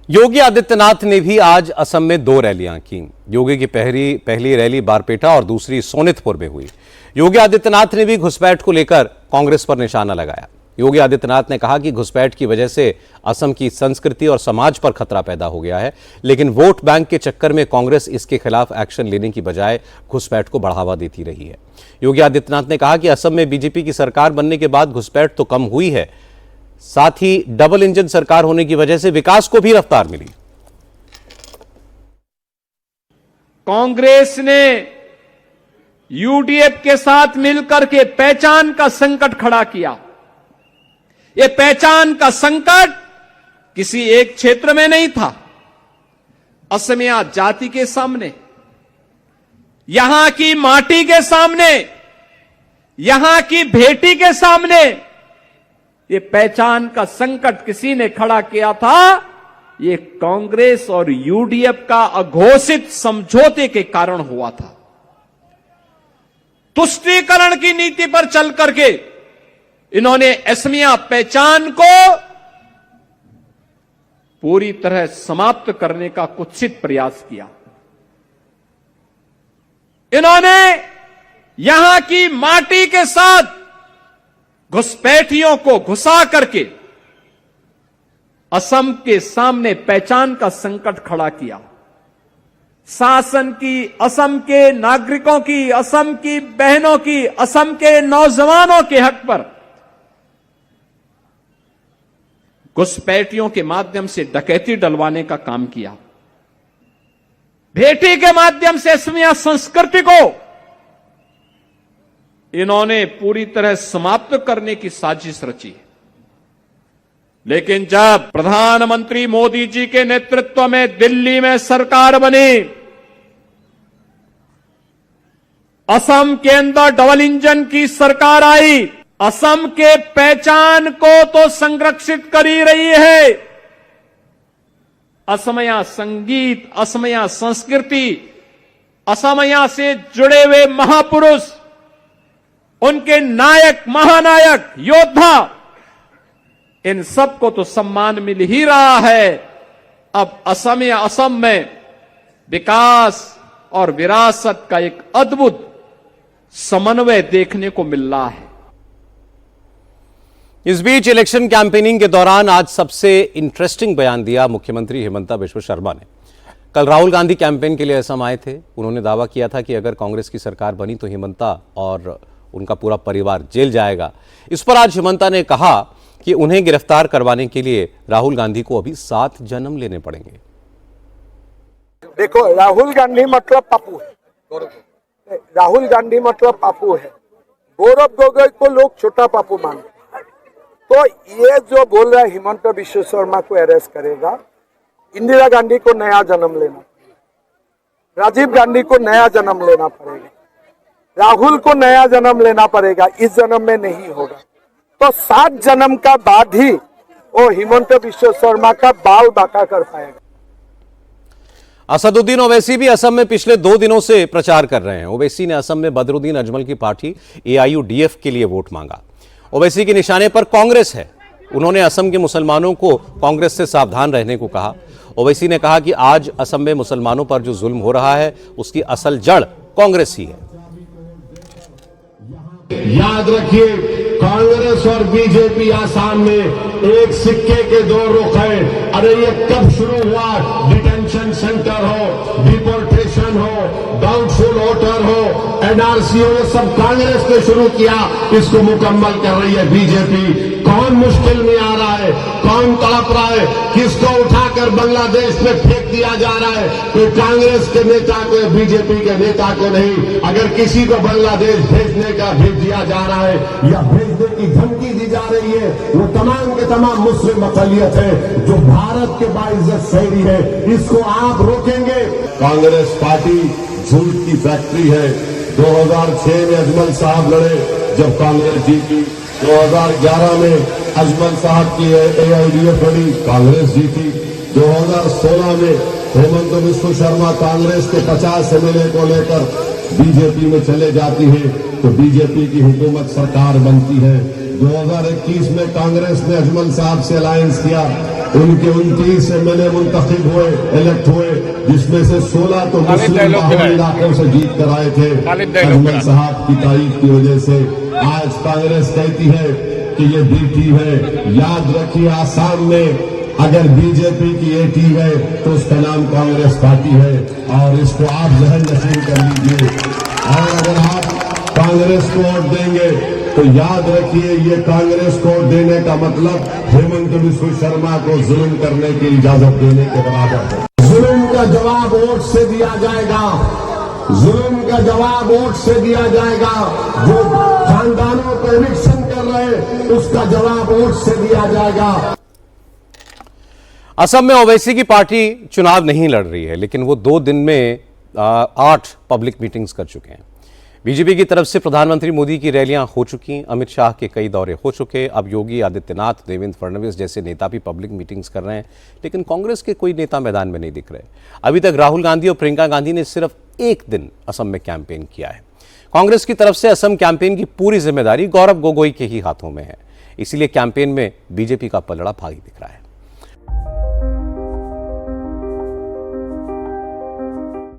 योगी आदित्यनाथ ने भी आज असम में 2 रैलियां की। योगी की पहली रैली बारपेटा और दूसरी सोनितपुर में हुई। योगी आदित्यनाथ ने भी घुसपैठ को लेकर कांग्रेस पर निशाना लगाया। योगी आदित्यनाथ ने कहा कि घुसपैठ की वजह से असम की संस्कृति और समाज पर खतरा पैदा हो गया है, लेकिन वोट बैंक के चक्कर में कांग्रेस इसके खिलाफ एक्शन लेने की बजाय घुसपैठ को बढ़ावा देती रही है। योगी आदित्यनाथ ने कहा कि असम में बीजेपी की सरकार बनने के बाद घुसपैठ तो कम हुई है, साथ ही डबल इंजन सरकार होने की वजह से विकास को भी रफ्तार मिली। कांग्रेस ने यूडीएफ के साथ मिलकर के पहचान का संकट खड़ा किया। यह पहचान का संकट किसी एक क्षेत्र में नहीं था, असमिया जाति के सामने, यहां की माटी के सामने, यहां की बेटी के सामने ये पहचान का संकट किसी ने खड़ा किया था। ये कांग्रेस और यूडीएफ का अघोषित समझौते के कारण हुआ था। तुष्टीकरण की नीति पर चल करके इन्होंने असमिया पहचान को पूरी तरह समाप्त करने का कुत्सित प्रयास किया। इन्होंने यहां की माटी के साथ घुसपैठियों को घुसा करके असम के सामने पहचान का संकट खड़ा किया। शासन की, असम के नागरिकों की, असम की बहनों की, असम के नौजवानों के हक पर घुसपैठियों के माध्यम से डकैती डलवाने का काम किया। बेटी के माध्यम से असमिया संस्कृति को इन्होंने पूरी तरह समाप्त करने की साजिश रची। लेकिन जब प्रधानमंत्री मोदी जी के नेतृत्व में दिल्ली में सरकार बनी, असम के अंदर डबल इंजन की सरकार आई, असम के पहचान को तो संरक्षित कर ही रही है। असमिया संगीत, असमिया संस्कृति, असमिया से जुड़े हुए महापुरुष, उनके नायक, महानायक, योद्धा, इन सबको तो सम्मान मिल ही रहा है। अब असम में विकास और विरासत का एक अद्भुत समन्वय देखने को मिल रहा है। इस बीच इलेक्शन कैंपेनिंग के दौरान आज सबसे इंटरेस्टिंग बयान दिया मुख्यमंत्री हिमंता बिश्व शर्मा ने। कल राहुल गांधी कैंपेन के लिए असम आए थे। उन्होंने दावा किया था कि अगर कांग्रेस की सरकार बनी तो हिमंता और उनका पूरा परिवार जेल जाएगा। इस पर आज हिमंता ने कहा कि उन्हें गिरफ्तार करवाने के लिए राहुल गांधी को अभी 7 जन्म लेने पड़ेंगे। देखो, राहुल गांधी मतलब पप्पू है। राहुल गांधी मतलब पप्पू है। गौरव गोगोई को लोग छोटा पप्पू मानते हैं। तो ये जो बोल रहा है हिमंता बिश्व शर्मा को अरेस्ट करेगा, इंदिरा गांधी को नया जन्म लेना पड़ेगा, राजीव गांधी को नया जन्म लेना पड़ेगा, राहुल को नया जन्म लेना पड़ेगा। इस जन्म में नहीं होगा तो 7 जन्म का बाद ही वो हिमंता बिश्व शर्मा का बाल बाका कर पाएगा। असदुद्दीन ओवैसी भी असम में पिछले 2 दिनों से प्रचार कर रहे हैं। ओवैसी ने असम में बदरुद्दीन अजमल की पार्टी AIUDF के लिए वोट मांगा। ओवैसी के निशाने पर कांग्रेस है। उन्होंने असम के मुसलमानों को कांग्रेस से सावधान रहने को कहा। ओवैसी ने कहा कि आज असम में मुसलमानों पर जो जुल्म हो रहा है उसकी असल जड़ कांग्रेस ही है। याद रखिए, कांग्रेस और बीजेपी आसाम में एक सिक्के के 2 रुख हैं। अरे ये कब शुरू हुआ? डिटेंशन सेंटर हो, डिपोर्टेशन हो, डाउटफुल वोटर हो, NRC हो, ये सब कांग्रेस ने शुरू किया। इसको मुकम्मल कर रही है बीजेपी। कौन मुश्किल में आ रहा है, कौन तड़प रहा है, किसको उठाकर बांग्लादेश में फेंक दिया जा रहा है? कोई कांग्रेस के नेता को या बीजेपी के नेता को नहीं। अगर किसी को बांग्लादेश भेज दिया जा रहा है या भेजने की धमकी दी जा रही है, वो तमाम के तमाम मुस्लिम अक़लियत है जो भारत के बाइज्जत शहरी है। इसको आप रोकेंगे? कांग्रेस पार्टी झूठ की फैक्ट्री है। 2006 में अजमल साहब लड़े जब कांग्रेस जीती। 2011 में अजमल साहब की AIUDF लड़ी, कांग्रेस जीती। 2016 में हिमंता बिश्व शर्मा कांग्रेस के 50 MLA को लेकर बीजेपी में चले जाती है तो बीजेपी की हुकूमत सरकार बनती है। 2021 में कांग्रेस ने अजमल साहब से अलायंस किया। उनके 29 MLA मुंतखब हुए, इलेक्ट हुए, जिसमें से 16 तो मुस्लिम बाहुल इलाकों से जीत कर आए थे। अजमल साहब की तारीफ की वजह से आज कांग्रेस कहती है कि ये बी टीम है। याद रखिए, आसाम में अगर बीजेपी की ए टीम है तो उसका नाम कांग्रेस पार्टी है, और इसको आप जहन नशीन कर लीजिए। और अगर आप कांग्रेस को वोट देंगे तो याद रखिए, ये कांग्रेस को वोट देने का मतलब हेमंत बिस्व शर्मा को जुल्म करने की इजाजत देने के बराबर है। जुल्म का जवाब वोट से दिया जाएगा, जुल्म का जवाब वोट से दिया जाएगा। जो खानदानों को इविक्शन कर रहे, उसका जवाब वोट से दिया जाएगा। असम में ओवैसी की पार्टी चुनाव नहीं लड़ रही है, लेकिन वो 2 दिन में 8 पब्लिक मीटिंग्स कर चुके हैं। बीजेपी की तरफ से प्रधानमंत्री मोदी की रैलियां हो चुकी, अमित शाह के कई दौरे हो चुके। अब योगी आदित्यनाथ, देवेंद्र फडणवीस जैसे नेता भी पब्लिक मीटिंग्स कर रहे हैं, लेकिन कांग्रेस के कोई नेता मैदान में नहीं दिख रहे। अभी तक राहुल गांधी और प्रियंका गांधी ने सिर्फ 1 दिन असम में कैंपेन किया है। कांग्रेस की तरफ से असम कैंपेन की पूरी जिम्मेदारी गौरव गोगोई के ही हाथों में है, इसीलिए कैंपेन में बीजेपी का पलड़ा भारी दिख रहा है।